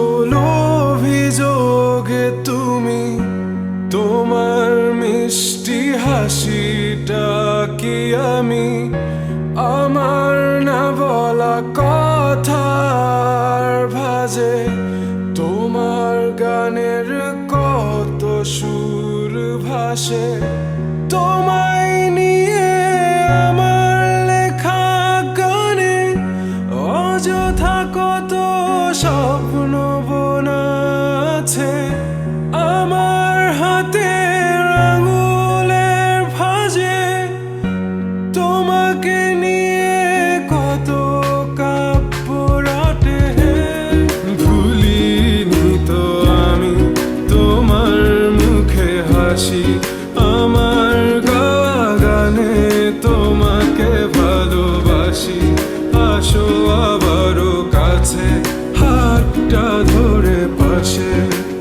সকল অভিযোগে তুমি তোমার মিষ্টি হাসিটা কি আমি আমার না বলা কথার ভাজে তোমার গানের কত সুর ভাসে তোমায় নিয়ে আমার লেখা গানে অযথা কত স্বপ্ন বোনা আছে আমার হাতের আঙুলের ভাঁজে তোমাকে নিয়ে কত কাব্য রটে ভুলিনি তো আমি তোমার মুখে হাসি আমার গাওয়া গানে তোমাকে ভালোবাসি আসো আবারও কাছে হাতটা ধরে পাশে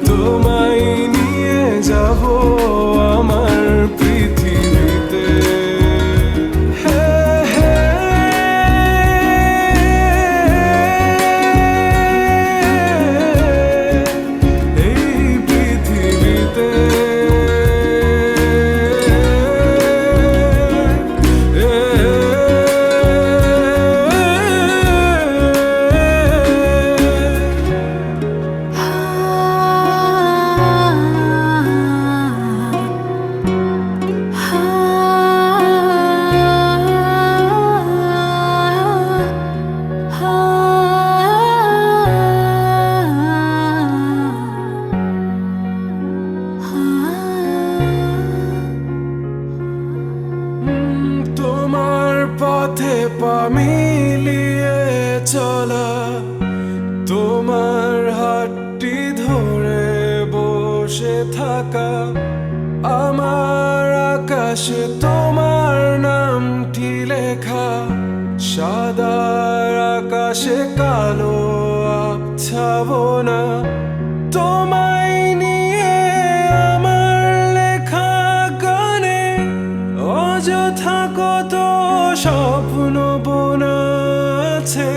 তোমায় নিয়ে যাব আমার পৃথিবীতে এই পৃথিবীতে তোমার পথে পা মিলিয়ে চলা তোমার হাতটি ধরে বসে থাকা আমার আকাশে তোমার নামটি লেখা সাদার আকাশে কালো আবছাবনা তোমায় নিয়ে আমার লেখা গানে অযথা কত স্বপ্ন বোনা আছে